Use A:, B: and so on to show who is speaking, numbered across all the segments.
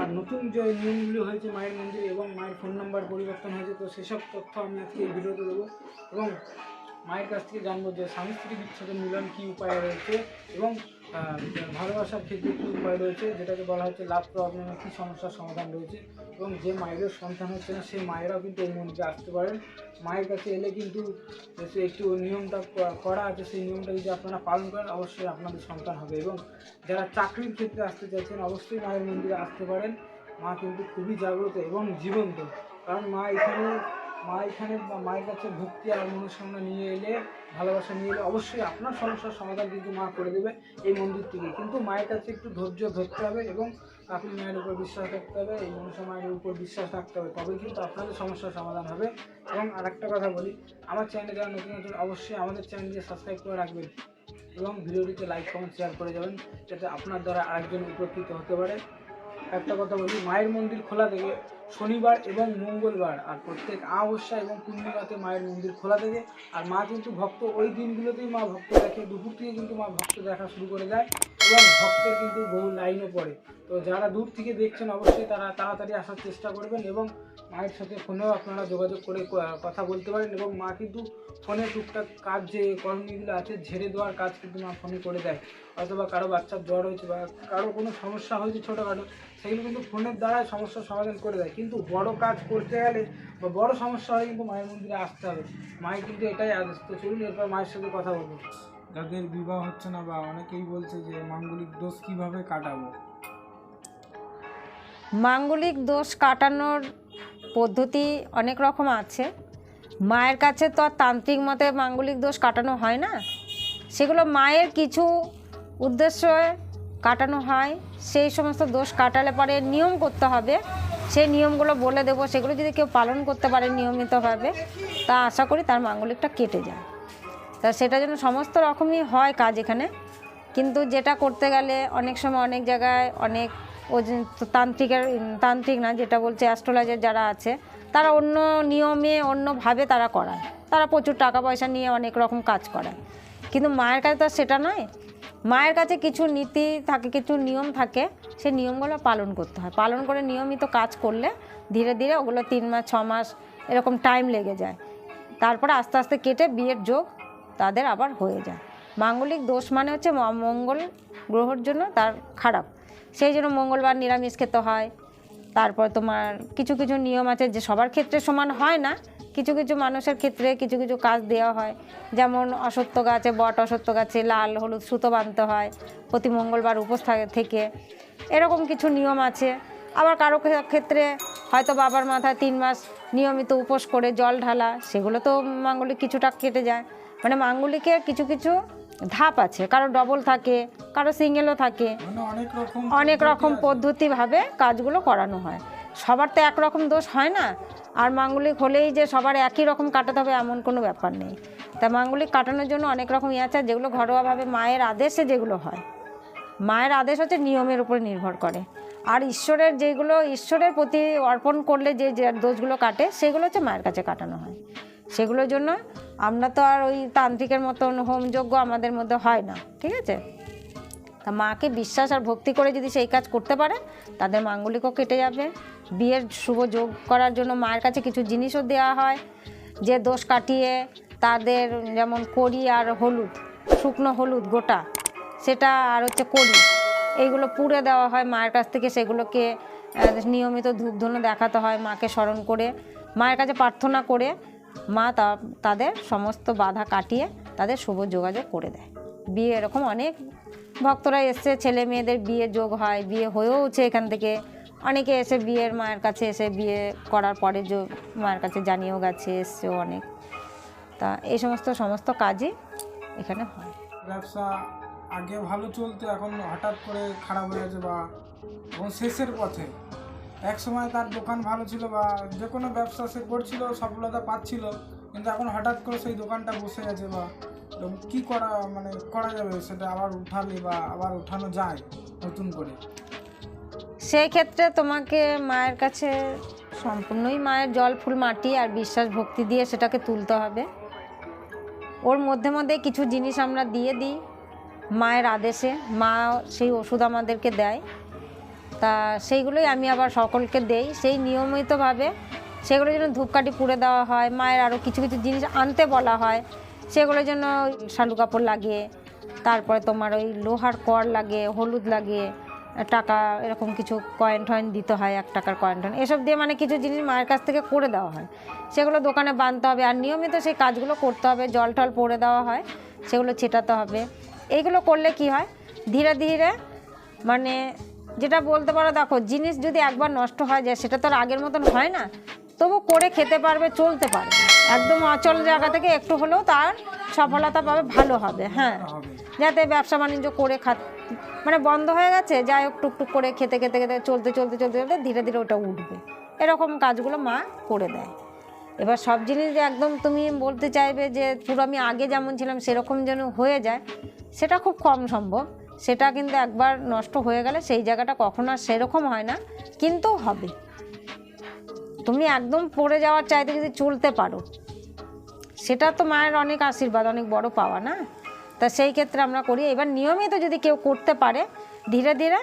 A: আর নতুন যে নিয়মগুলি হয়েছে মায়ের মন্দিরে এবং মায়ের ফোন নাম্বার পরিবর্তন হয়েছে, তো সেসব তথ্য আমি আজকে এই ভিডিওতে দেবো এবং মায়ের কাছ থেকে জানবো যে স্বামী স্ত্রী বিচ্ছেদের মিলন কী উপায় রয়েছে এবং ভালোবাসার ক্ষেত্রে কী উপায় রয়েছে, যেটাকে বলা হচ্ছে লাভ প্রবলেমের কী সমস্যার সমাধান রয়েছে এবং যে মায়েদের সন্তান হচ্ছে না সেই মায়েরাও কিন্তু এই মন্দিরে আসতে পারেন। মায়ের কাছে এলে কিন্তু একটু নিয়মটা করা আছে, সেই নিয়মটা যদি আপনারা পালন করেন অবশ্যই আপনাদের সন্তান হবে। এবং যারা চাকরির ক্ষেত্রে আসতে চাইছেন অবশ্যই মায়ের মন্দিরে আসতে পারেন। মা কিন্তু খুবই জাগ্রত এবং জীবন্ত, কারণ মায়ের কাছে ভক্তি আর মনস্কামনা নিয়ে এলে, ভালোবাসা নিয়ে এলে অবশ্যই আপনার সমস্যার সমাধান কিন্তু মা করে দেবে এই মন্দির থেকে। কিন্তু মায়ের কাছে একটু ধৈর্য ধরতে হবে এবং কাকুলি মায়ের উপর বিশ্বাস রাখতে হবে, এই মনসা মায়ের উপর বিশ্বাস রাখতে হবে, তবেই কিন্তু আপনাদের সমস্যার সমাধান হবে। এবং আরেকটা কথা বলি, আমার চ্যানেলে যারা নতুন নতুন অবশ্যই আমাদের চ্যানেলকে সাবস্ক্রাইব করে রাখবেন এবং ভিডিওটিতে লাইক কমেন্ট শেয়ার করে যাবেন, যাতে আপনার দ্বারা আরেকজন উপকৃত হতে পারে। একটা কথা বলি, মায়ের মন্দির খোলা থাকে শনিবার এবং মঙ্গলবার, আর প্রত্যেক অমাবস্যা এবং পূর্ণিমাতে মায়ের মন্দির খোলা থাকে। আর মা কিন্তু ভক্ত ওই দিনগুলোতেই মা ভক্ত দেখে, দুপুর থেকে কিন্তু মা ভক্ত দেখা শুরু করে দেয় এবং ভক্তের কিন্তু বহু লাইনও পড়ে। তো যারা দূর থেকে দেখছেন অবশ্যই তারা তাড়াতাড়ি আসার চেষ্টা করবেন এবং মায়ের সাথে ফোনেও আপনারা যোগাযোগ করে কথা বলতে পারেন। এবং মা কিন্তু ফোনে টুকটাক কাজ যে কর্মীগুলো আছে ঝেড়ে দেওয়ার কাজ কিন্তু মা ফোনে করে দেয়, অথবা কারো বাচ্চার জ্বর হয়েছে বা কারো কোনো সমস্যা হয়েছে ছোটোখাটো, সেগুলো কিন্তু ফোনের দ্বারাই সমস্যার সমাধান করে দেয়। কিন্তু বড় কাজ করতে গেলে বা বড় সমস্যা হলে কিন্তু মায়ের মন্দিরে আসতে হবে, মায়ের কিন্তু এটাই আদেশ। তো চলুন এরপর মায়ের সাথে কথা বলবো। যাদের বিবাহ হচ্ছে না বা অনেকেই বলছে যে মাঙ্গলিক দোষ কিভাবে কাটাবো।
B: মাঙ্গলিক দোষ কাটানোর পদ্ধতি অনেক রকম আছে। মায়ের কাছে তো আর তান্ত্রিক মতে মাঙ্গলিক দোষ কাটানো হয় না, সেগুলো মায়ের কিছু উদ্দেশ্যে কাটানো হয়। সেই সমস্ত দোষ কাটালে পরে নিয়ম করতে হবে, সেই নিয়মগুলো বলে দেবো, সেগুলো যদি কেউ পালন করতে পারে নিয়মিতভাবে, তা আশা করি তার মাঙ্গলিকটা কেটে যায়। তা সেটার জন্য সমস্ত রকমই হয় কাজ এখানে, কিন্তু যেটা করতে গেলে অনেক সময় অনেক জায়গায় অনেক তান্ত্রিক না, যেটা বলছে অ্যাস্ট্রোলজার যারা আছে, তারা অন্য নিয়মে অন্যভাবে তারা করায়, তারা প্রচুর টাকা পয়সা নিয়ে অনেক রকম কাজ করায়। কিন্তু মায়ের কাছে তো সেটা নয়, মায়ের কাছে কিছু নীতি থাকে, কিছু নিয়ম থাকে, সেই নিয়মগুলো পালন করতে হয়। পালন করে নিয়মিত কাজ করলে ধীরে ধীরে ওগুলো 3 মাস 6 মাস এরকম টাইম লেগে যায়, তারপরে আস্তে আস্তে কেটে বিয়ের যোগ তাদের আবার হয়ে যায়। মাঙ্গলিক দোষ মানে হচ্ছে মঙ্গল গ্রহর জন্য তার খারাপ, সেই জন্য মঙ্গলবার নিরামিষ খেতে হয়। তারপর তোমার কিছু কিছু নিয়ম আছে যে সবার ক্ষেত্রে সমান হয় না, কিছু কিছু মানুষের ক্ষেত্রে কিছু কিছু কাজ দেওয়া হয়। যেমন অশ্বত্থ গাছে, বট অশ্বত্থ গাছে লাল হলুদ সুতো বাঁধতে হয় প্রতি মঙ্গলবার উপোস থেকে, এরকম কিছু নিয়ম আছে। আবার কারো ক্ষেত্রে হয়তো বাবার মাথায় 3 মাস নিয়মিত উপোস করে জল ঢালা, সেগুলো তো মাঙ্গলিক কিছুটা কেটে যায়। মানে মাঙ্গলিকের কিছু কিছু ধাপ আছে, কারো ডবল থাকে, কারো সিঙ্গেলও থাকে, অনেক রকম পদ্ধতিভাবে কাজগুলো করানো হয়। সবার তো একরকম দোষ হয় না, আর মাঙ্গলিক হলেই যে সবার একই রকম কাটাতে হবে এমন কোনো ব্যাপার নেই। তা মাঙ্গলিক কাটানোর জন্য অনেক রকম আছে, যেগুলো ঘরোয়াভাবে মায়ের আদেশে যেগুলো হয়। মায়ের আদেশ হচ্ছে নিয়মের উপরে নির্ভর করে, আর ঈশ্বরের যেগুলো ঈশ্বরের প্রতি অর্পণ করলে যে দোষগুলো কাটে সেগুলো হচ্ছে মায়ের কাছে কাটানো হয়। সেগুলোর জন্য আমরা তো আর ওই তান্ত্রিকের মতন হোমযজ্ঞ আমাদের মধ্যে হয় না, ঠিক আছে। তা মাকে বিশ্বাস আর ভক্তি করে যদি সেই কাজ করতে পারে তাদের মাঙ্গলিকও কেটে যাবে। বিয়ের শুভ যোগ করার জন্য মায়ের কাছে কিছু জিনিসও দেওয়া হয়, যে দোষ কাটিয়ে তাদের, যেমন কড়ি আর হলুদ, শুকনো হলুদ গোটা, সেটা আর হচ্ছে কড়ি, এইগুলো পুড়ে দেওয়া হয় মায়ের কাছ থেকে। সেগুলোকে নিয়মিত ধূপধুনো দেখাতে হয়, মাকে স্মরণ করে মায়ের কাছে প্রার্থনা করে মা তাদের সমস্ত বাধা কাটিয়ে তাদের শুভ যোগাযোগ করে দেয়। বিয়ে এরকম অনেক ভক্তরা এসছে, ছেলে মেয়েদের বিয়ে যোগ হয়, বিয়ে হয়েওছে। এখান থেকে অনেকে এসে বিয়ের মায়ের কাছে এসে বিয়ে করার পরে মায়ের কাছে জানিয়েও গেছে, এসছেও অনেক। তা এই সমস্ত কাজই এখানে হয়।
A: ব্যবসা আগে ভালো চলতো, এখন হঠাৎ করে খারাপ হয়ে গেছে বা শেষের পথে। এক সময় তার দোকান ভালো ছিল বা যে কোনো ব্যবসা সে করছিল, সফলতা পাচ্ছিল, কিন্তু এখন হঠাৎ করে সেই দোকানটা বসে গেছে বা কী করা যাবে সেটা আবার উঠালে বা আবার উঠানো যায় নতুন করে।
B: সেই ক্ষেত্রে তোমাকে মায়ের কাছে সম্পূর্ণই মায়ের জল ফুল মাটি আর বিশ্বাস ভক্তি দিয়ে সেটাকে তুলতে হবে। ওর মধ্যে মধ্যে কিছু জিনিস আমরা দিয়ে দিই মায়ের আদেশে, মা সেই ওষুধ আমাদেরকে দেয়। তা সেইগুলোই আমি আবার সকলকে দেই, সেই নিয়মিতভাবে সেগুলোর জন্য ধূপকাঠি পুড়ে দেওয়া হয়। মায়ের আরও কিছু কিছু জিনিস আনতে বলা হয়, সেগুলোর জন্য শালু কাপড় লাগে, তারপরে তোমার ওই লোহার কর লাগে, হলুদ লাগে, টাকা এরকম কিছু কয়েন টয়েন দিতে হয়, 1 টাকার কয়েন টয়েন এসব দিয়ে মানে কিছু জিনিস মায়ের কাছ থেকে করে দেওয়া হয়, সেগুলো দোকানে বাঁধতে হবে। আর নিয়মিত সেই কাজগুলো করতে হবে, জল টল পড়ে দেওয়া হয়, সেগুলো ছেটাতে হবে। এইগুলো করলে কি হয়, ধীরে ধীরে মানে যেটা বলতে পারো, দেখো জিনিস যদি একবার নষ্ট হয়ে যায় সেটা তো আর আগের মতন হয় না, তবু করে খেতে পারবে, চলতে পারবে। একদম অচল জায়গা থেকে একটু হলেও তার সফলতা পাবে, ভালো হবে। হ্যাঁ, যাতে ব্যবসা বাণিজ্য করে মানে বন্ধ হয়ে গেছে, যাই হোক টুকটুক করে খেতে খেতে খেতে চলতে চলতে চলতে চলতে ধীরে ধীরে ওটা উঠবে, এরকম কাজগুলো মা করে দেয়। এবার সব জিনিস যে একদম তুমি বলতে চাইবে যে পুরো আমি আগে যেমন ছিলাম সেরকম যেন হয়ে যায়, সেটা খুব কম সম্ভব। সেটা কিন্তু একবার নষ্ট হয়ে গেলে সেই জায়গাটা কখনো আর সেরকম হয় না, কিন্তু হবে। তুমি একদম পড়ে যাওয়ার চাইতে যদি চলতে পারো, সেটা তো মায়ের অনেক আশীর্বাদ, অনেক বড় পাওয়া না। তা সেই ক্ষেত্রে আমরা করি। এবার নিয়মিত যদি কেউ করতে পারে, ধীরে ধীরে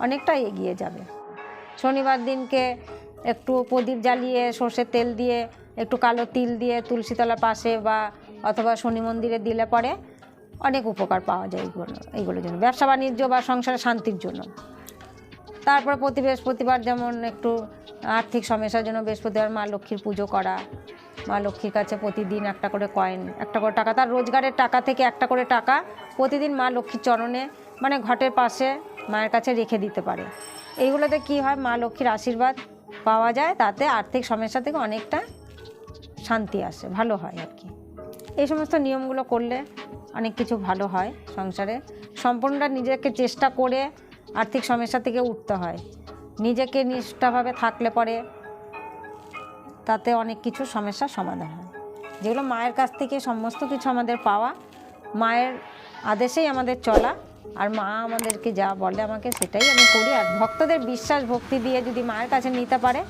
B: অনেকটা এগিয়ে যাবে। শনিবার দিনকে একটু প্রদীপ জ্বালিয়ে সর্ষের তেল দিয়ে একটু কালো তিল দিয়ে তুলসীতলার পাশে বা অথবা শনি মন্দিরে দিলে পরে অনেক উপকার পাওয়া যায় এইগুলোর জন্য, ব্যবসা বাণিজ্য বা সংসারে শান্তির জন্য। তারপর প্রতি বৃহস্পতিবার যেমন একটু আর্থিক সমস্যার জন্য বৃহস্পতিবার মা লক্ষ্মীর পুজো করা, মা লক্ষ্মীর কাছে প্রতিদিন 1টা করে কয়েন, 1টা করে টাকা, তার রোজগারের টাকা থেকে 1টা করে টাকা প্রতিদিন মা লক্ষ্মীর চরণে মানে ঘটের পাশে মায়ের কাছে রেখে দিতে পারে। এইগুলোতে কি হয়, মা লক্ষ্মীর আশীর্বাদ পাওয়া যায়, তাতে আর্থিক সমস্যা থেকে অনেকটা শান্তি আসে, ভালো হয় আর কি। এই সমস্ত নিয়মগুলো করলে অনেক কিছু ভালো হয় সংসারে। সম্পূর্ণটা নিজেকে চেষ্টা করে আর্থিক সমস্যা থেকে উঠতে হয়, নিজেকে নিষ্ঠাভাবে থাকলে পরে তাতে অনেক কিছু সমস্যার সমাধান হয়। যেগুলো মায়ের কাছ থেকে সমস্ত কিছু আমাদের পাওয়া, মায়ের আদেশেই আমাদের চলা, আর মা আমাদেরকে যা বলে আমাকে সেটাই আমি করি। আর ভক্তদের বিশ্বাস ভক্তি দিয়ে যদি মায়ের কাছে নিতে পারে,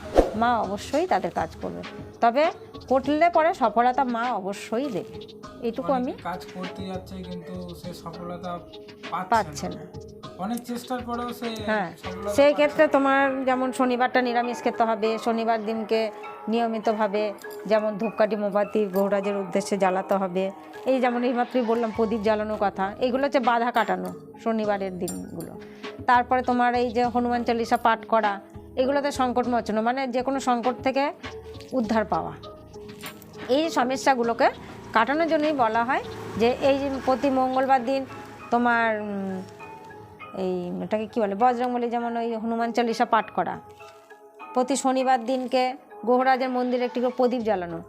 B: মা অবশ্যই তাদের কাজ করবে। তবে করলে পরে সফলতা মা অবশ্যই দেবে, এইটুকু আমি
A: কাজ করতে যাচ্ছে কিন্তু সে সফলতা
B: পাচ্ছে না।
A: অনেক চেষ্টার পরেও সে
B: হ্যাঁ, সেই ক্ষেত্রে তোমার যেমন শনিবারটা নিরামিষ খেতে হবে, শনিবার দিনকে নিয়মিতভাবে যেমন ধূপকাঠি মোমবাতি গৌরাজের উদ্দেশ্যে জ্বালাতে হবে। এই যেমন এইমাত্রই বললাম প্রদীপ জ্বালানোর কথা, এগুলো হচ্ছে বাধা কাটানো শনিবারের দিনগুলো। তারপরে তোমার এই যে হনুমান চালিসা পাঠ করা, এগুলোতে সংকট মোচন, মানে যে কোনো সংকট থেকে উদ্ধার পাওয়া। এই সমস্যাগুলোকে কাটানোর জন্যই বলা হয় যে এই প্রতি মঙ্গলবার দিন তোমার এই এটাকে কী বলে, বজরংবলী, যেমন ওই হনুমান চালিসা পাঠ করা, প্রতি শনিবার দিনকে গৃহরাজের মন্দিরে একটি করে প্রদীপ জ্বালানো,